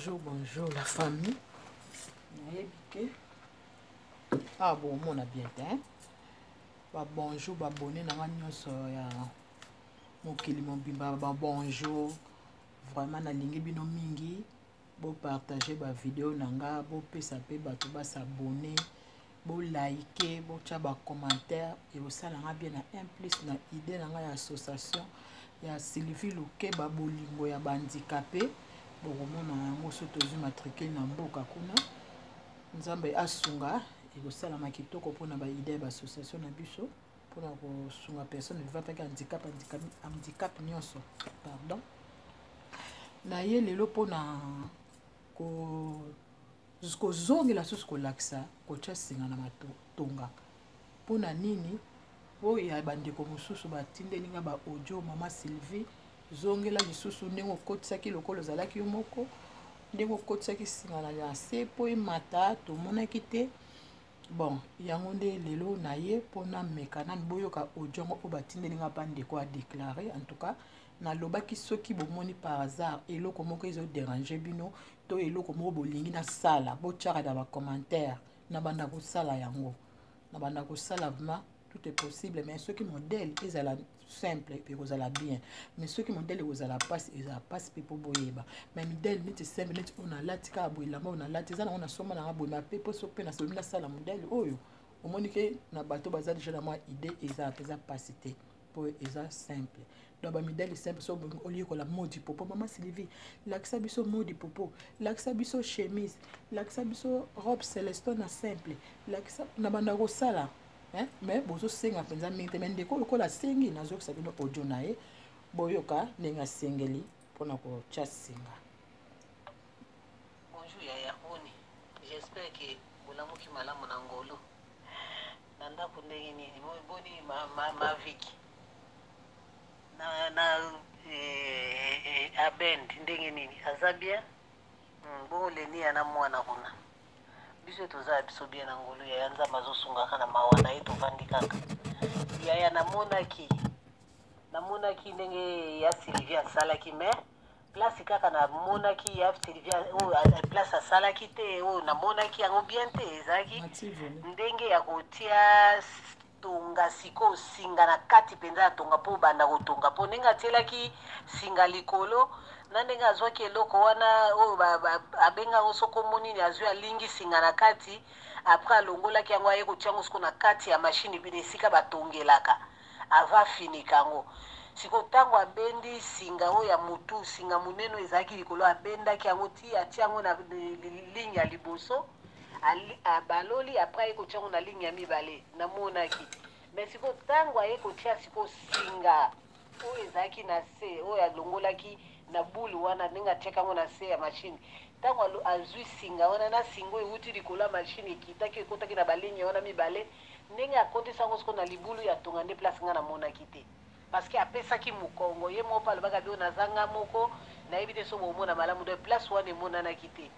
Bonjour la famille. Ah bon, on a bien hein. Bonjour, abonné na nyonso ya mokili mobimba. Bonjour. Vraiment na lingi bino mingi. Bo partager ba vidéo nanga, bo pesa pe bato ba s'abonner, bo liker, bo tia ba commentaire et bo sala nga bien na un plus na idée nanga ya association ya Sylvie Luke ba bolingo ya bandicapé. Bokomona yango so tozu matricule na mboka kuna. Nzambe asunga et bosala makitoko mpona ba idée ba association na biso mpona kosunga personne vivant avec handicap nyonso. Pardon. Na ye lelo mpona kozongela susu kolakisa kotia singa na matonga mpona nini oyo ya bandeko mosusu batindelinga ba audio mama Sylvie zongela lisusu ndenge okotisaki lokolo ozalaki yo moko ndenge okotisaki singa na se mpo emata tomonaki te. Bon yango nde lelo na ye mpona mekanani boyoka audio ngo oyo batindelinga bandeko adeklare. En tout cas nalobaki soki bomoni par hasard eloko moko ezoderange bino to eloko moko bolingi na sala botiaka na bacommentaire na banda kosala yango na banda kosala vraiment tout est possible. Mais soki modèle ezala simple pe kozala bien, mais soki modèle kozala passe ezala passe pe po boyeba. Mais modèle neti simple neti on a latika aboyelama on a latika na on a soma na boyema pe po so pe na solo na sala modèle oyo omoni ke na bato baza déjà na moi idée ezala peza passe te po eza simple. Donc ba modèle simple so oli ko la mode popo mama Sylvie lakisa biso mode popo lakisa biso chemise lakisa biso robe céleste na simple lakisa na banda ko sala. Mais bozo senga penza mingi mais ndeko lokola sengi nazo ko sabino audio na ye boyoka nenga sengeli pona ko tia singa. Bonjour Yaya Oni, j'espère que bolamuki malamu na ngolo nanda kundenge nini boni ma viki na abend ndenge nini aza bien bo leni ana mwana kuna biso toza biso bien na ngolo ya yanza mazosunga kana mawana yetu vandikaka ya namonaki ndenge ya Sylvia salaki mais place kaka na monaki ya Sylvia place salaki te namonaki yango bien te ezaki ndenge ya kotia tonga siko singa na kati penza tonga po banda kotonga po ndenge atielaki singa likolo na ndenge azwaki eloko wana abenga osoko monini azwi alingi singa na kati après alongolaki yango aye kotia yango siko na kati ya machine bine esika batongelaka ava finika yango siko tango abendi singa oyo ya mutu singa muneno ezalaki likolo abendaki yango ti atia yango na ligne ya liboso baloli après aye kotia yango na ligne ya mibale namonaki. Mais siko tango aye kotia siko singa oyo ezalaki na se oyo alongolaki na bulu wana ndenge atiaka yango na se ya machine tango azwi singa wana na singa oyo euti likolo ya machine ekitaki ekotaki na baligne wana mibale ndenge akotisa yango siko na libulu ya tonga nde place nga namonaki te parce que apesaki mokongo ye moko alobaka bio nazanga moko nayebi te so bomona malamu de place wana emonanaki te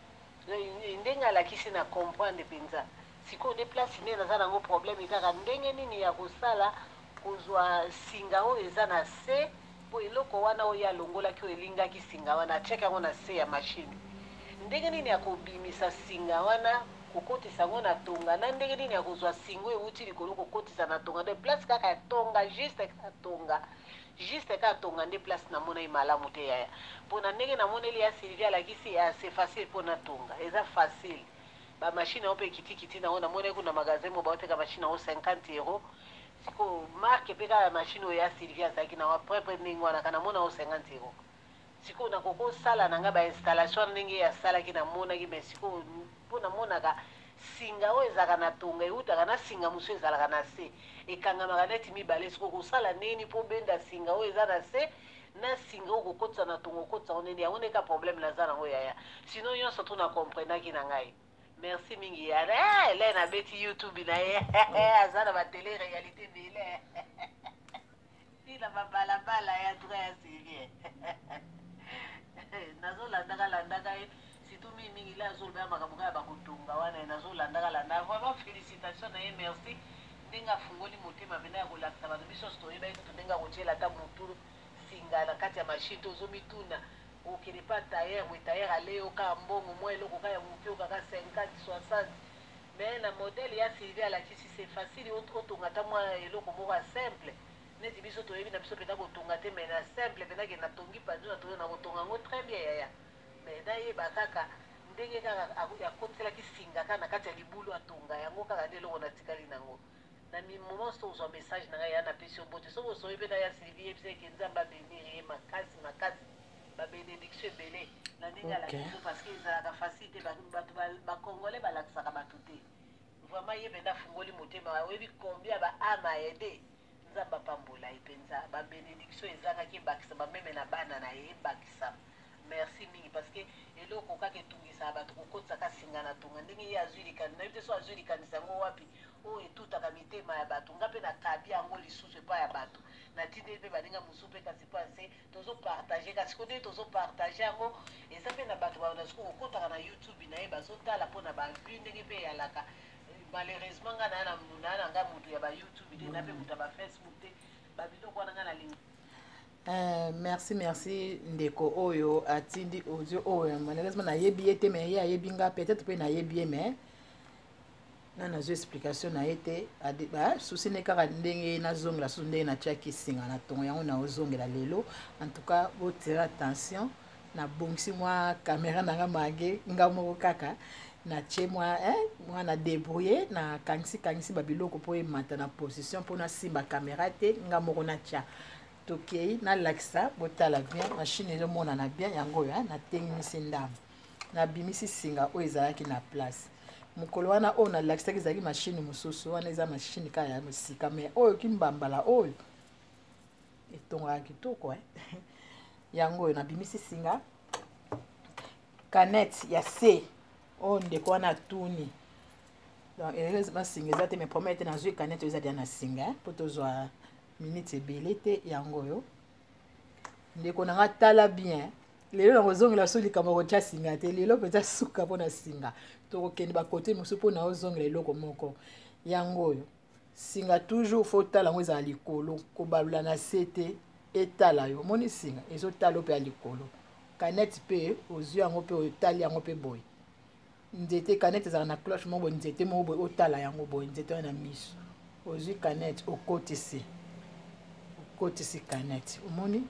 ndenge alakisi na comprendre mpenza sikoyo nde place nde naza nango problème kaka ndenge nini ya kosala kozwa singa oyo eza na se po eloko wana oyo alongolaki oyo elingaki singa wana atiaki yango na se ya machine ndenge nini ya kobimisa singa wana kokotisa yango na tonga na ndenge nini ya kozwa singa oyo euti likolo kokotisa na tonga de place kaka ya tonga juste ka tonga nde place namona ye malamu te yaya mpona ndenge namoneli ya Sylvia alakisi c'est facile mpona tonga eza facile bamashine ao mpe kitikiti nango namonaki kuna magasin mo baoteka mashine ao 50 €. Siko marque mpe kaka mashine oyo ya Sylvia azalaki nango apres ndenge wana ka namona ao 50 €. Siko nakokosala nanga bainstallation ndenge asalaki namonaki mais siko mpo namonaka singa oyo ezalaka na tonga eutaka na singa mosusu ezalaka na se ekangamaka neti mibale siko kosala nini mpo benda singa oyo eza na se na singa oyo kokotisa na tonga okotisa ngo nini yango ndeka problème naza nango yaya sinon nyonso to na comprendaki na ngai. Merci mingi yana ele na beti YouTube na ye aza na batele réalité bele ila babalabala ya tuka ya Sylvie nazolandaka surtout mingi la azoloba makambo kaka bakotonga wana nazolandaka vraiment félicitation na ye merci ndenge afungoli motema mpena ya kolakisa bato biso toyebaki kutu ndenge akotiela ata motu singa na kati ya mashine tozomituna okende pa tailleur we tailleur ale oka mbongo mwa eloko kaka ya moke okaka 50 60 mais na modèle ya Sylvie alakisi c'est facile otonga ta mwa eloko moko ya simple neti biso toyebi na biso mpena kotonga te mais na simple mpena ke natongi panzo na toyo na kotonga yango très bien yaya mais nayeba kaka ndenge kaka akotiselaki singa kaka na kati ya libulu atonga yango kaka nde eloko natikali nango na moment so ozwa message na ngai ya napesi yo mbote soki osoyi mpe na ya Sylvie yebisaki nzambe abenir ye makasi makasi babénédiction ebele na ndenge alakisi parce que ezalaka facile te bato bakongole balakisaka bato te vraiment ye mpenza afungoli motema oyebi combien baame aede nzambe apambola ye mpenza babénédiction ezangaki ebakisa bameme na bana na ye ebakisa merci mingi parce que eloko kaka etungisaka bato kokotisaka singa na tonga ndenge ye azwi likanisi nayebi te so azwi likanisi yango wapi oyo etutaka mitema ya bato nga mpe nakabi yango lisusu epai ya bato natindeli mpe baninga mosusu mpe kasi pase tozopartage kasi kote tozopartage yango eza mpe na bato banasuku kokotaka na youtube na ye bazotala mpona bavu ndenge mpe eyalaka malheureusement nga naa na nga motu ya bayoutube te na mpe motu ya bafacebook te babiloko wana nga nalingi merci ndeko oyo atindi audio oyo malheureusement nayebi ye te mais ye ayebi nga peut-être mpe nayebi ye mais na nazwi explication na ye te susi ne kaka ndenge nazongela susu ndenge natiaki singa na tongo yango naozongela lelo en tout cas botire attention nabongisi mwa caméra nanga mage nga moko kaka natie mwa na débrouiller nakangisi babiloko mpo emata na position mpo nasimba caméra te nga moko natia tokei nalakisa botala bien machine ezomonana bien yango oyo natengimisi ndambo nabimisi singa oyo ezalaki na place mokolo wana oyo nalakisaki ezalaki mashine mosusu wana eza mashine kaka ya mosika mais oyo kimbambala oyo etongaka kitoko yango oyo nabimisi singa canette ya se oyo ndeko wana atuni donc heureusement singa eza te mais premier ete nazwi canette oyo eza deya na singa mpo tozwa minute ebele te yango oyo ndeko nanga tala bien lelo nakozongela so likambo kotia singa te lelo mpenza suka mpona singa tokokende bakote mosusu mpona ozongela eloko moko yango oyo singa toujours fo tala yango ezala likolo kobalula na se te etala yo omoni singa ezotala mpe ya likolo canette mpe ozwi yango mpe otali yango mpe boye nzete canette ezala na cloche moko boye nzete moko boye otala yango boye nzete wana na miso ozwi canette okotisi canette omoni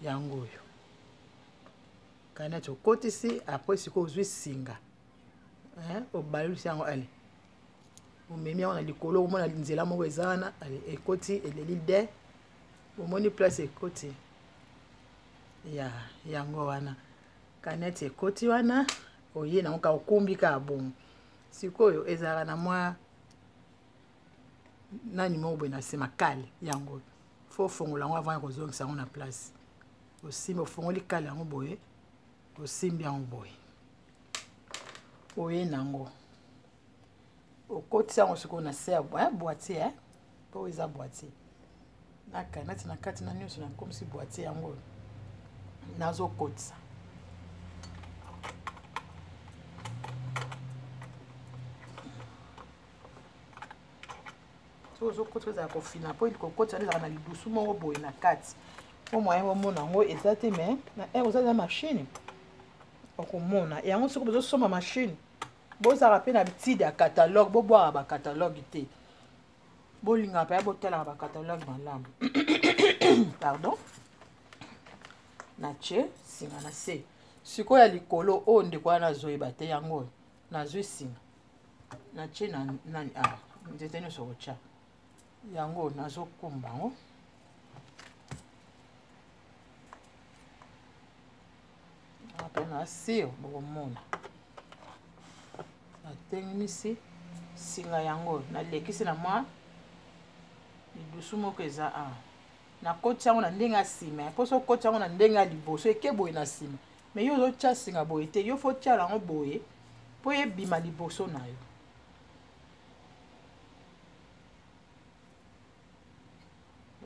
yango oyo canette okotisi après siko ozwi singa obalulisi yango ale omemi yango na likolo omona nzela moko eza wana ale ekoti eleli de omoni place ekoti ya yango wana canette ekoti wana oye nango ka okumbi ka bongo sikoyo ezalaka na mwa nani moko boye na nsima kale yango fo ofongola yango avant ya kozongisa yango na place osimbi ofongoli kale yango boye osimbi yango boye oye nango okotisa yango sikoyo na se ya boitier mpo eza boitier na canette na kati na nyonso nakomisi boitier yango nazokotisa so ozokotisa ezala kofina mpo kokotisa ezala na lidusu moko boye na kati mpo moyen omona yango eza te mais na oza machine okomona yango soki bozosomba machine bozala mpe na bitide ya catalogue bobwaka bacatalogue te bolingaka mpe ya botalaka bacatalogue malamu pardon natie singa na se sikoyo ya likolo oyo ndeko wana nazoyeba te yango oyo nazwi singa natie na nani nzete nyonso kotya yango oyo nazokumba yango ape na sio bokomona natengimisi singa yango oyo nalekisi na mwa lidusu moko eza nakoti yango na ndenge ya nsima mpo so okoti yango na ndenge ya liboso eke boye na nsima mais yo ozotya singa boye te yo fo tyala yango boye mpo ebima liboso na yo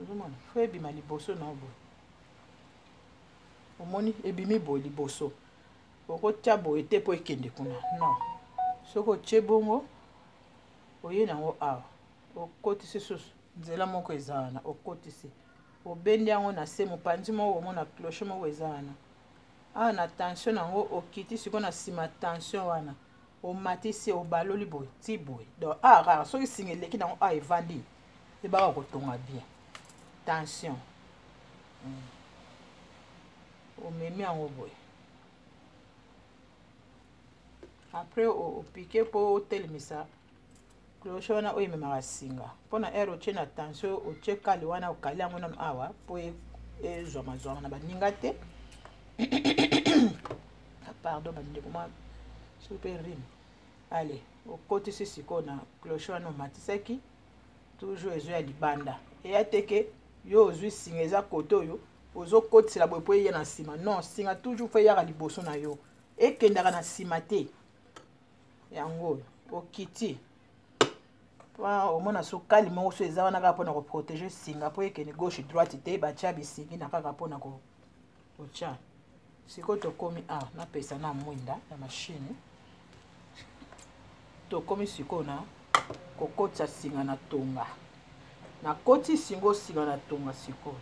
ozomona fo ebima liboso na yo boye omoni ebimi boye liboso okotya boye te mpo ekende kuna non soki otie bongo oye nango awa okotisi susu nzela moko eza wana okotisi obendi yango na se mopanzi moko omona cloche moko eza wana Ah na tension nango okiti siko na sima tension wana omatisi obaloli boye ti boye donc rare soki singa eleki nango evandi ebaka kotonga bien tension omemi yango boye après opike mpo otelemisa cloche wana oyo ememaka singa mpona aire otie na tension otie kali wana okali yango nano awa mpo ezwamazwama na baninga te pardon bandeko mwa soki mpe rime ale okotisi sikoyo na cloche wana omatisaki toujours ezo ya libanda eya teke yo ozwi singa eza kote oyo ozokotisela boye mpo eya na nsima non singa toujours fo eyaka liboso na yo ekendaka na nsima te yango oyo okiti omona so kali moko so eza wana kaka mpona koprotege singa mpo ekende gauche droite te batia bisingi na kaka mpona kotya sikoyo tokomi napesa na mwinda ya mashine tokomi sikoyo na kokotisa singa na tonga nakoti singo singa na tonga sikoyo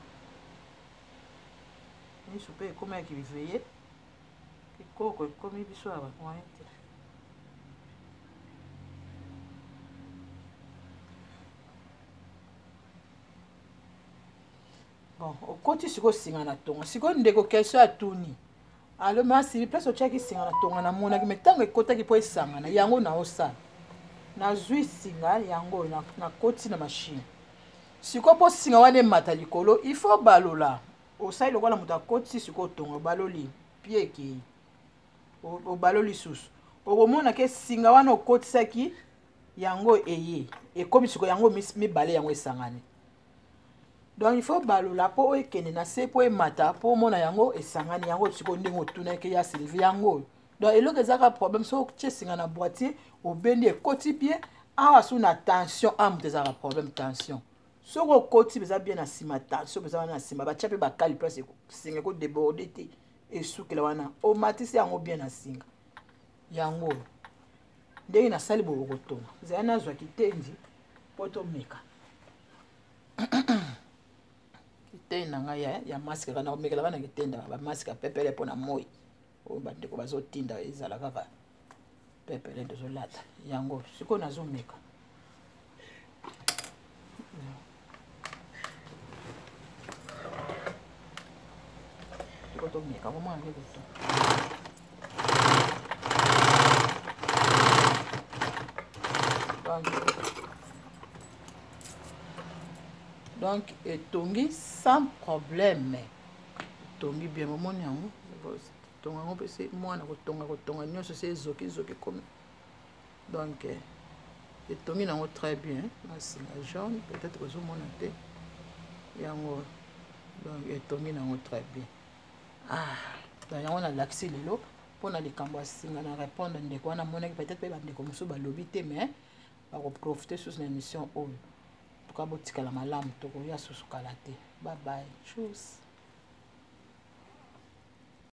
misu mpe ekomi ya kiveye ekoko ekomi biso ya bamoyen te bon okoti sikoyo singa na tonga sikoyo ndeko question atuni alo masi place otiaki singa na tonga namonaki me ntango ekotaki mpo esangana yango naosala nazwi singa yango nakoti na mashine sikoyo mpo singa wana emata likolo ifo balola osali lokola moto akotisi sikoyo tonga obaloli pie ekei obaloli susu okomona ke singa wana okotisaki yango eye ekomi sikoyo yango mibale yango esangani donc il faut balola mpo ekende na se mpo emata mpo omona yango esangani yango sikoyo ndenge otunaki ya Sylvie yango donc eloko ezaka problème so otie singa na boîtier obendi ekoti bien awa so na tension moto ezaka problème tension soko okoti eza bien na nsima tension eza wana na nsima batia mpe bakali place singa ekodeborde te esukela wana omatisi yango bien na singa yango ndenge nasali boye kotonga ezali nazwaki tendi mpo tomeka kitende na ngai ya masque kana omekela bana kitende bamaske pepele mpona moi oyo bandeko bazotinda ezala kaka pepele tozolata yango sikoyo nazomeka sikoyo tomeka komona nde koto donc etongi sans problème etongi bien momoni yango tonga yango mpe se mwana kotonga nyonso se ezoki komi donc etongi nango très bien masinga jaune peut-être kozomona te yango donc etongi nango très bien donc yango nalakisi lelo mpona likambo ya singa na répondre ndeko wana monaki peut-être mpe bandeko mosusu balobi te mais bakoprofite susu na émission oyo toka botikala malamu tokoya susu kala te bye bye tchuss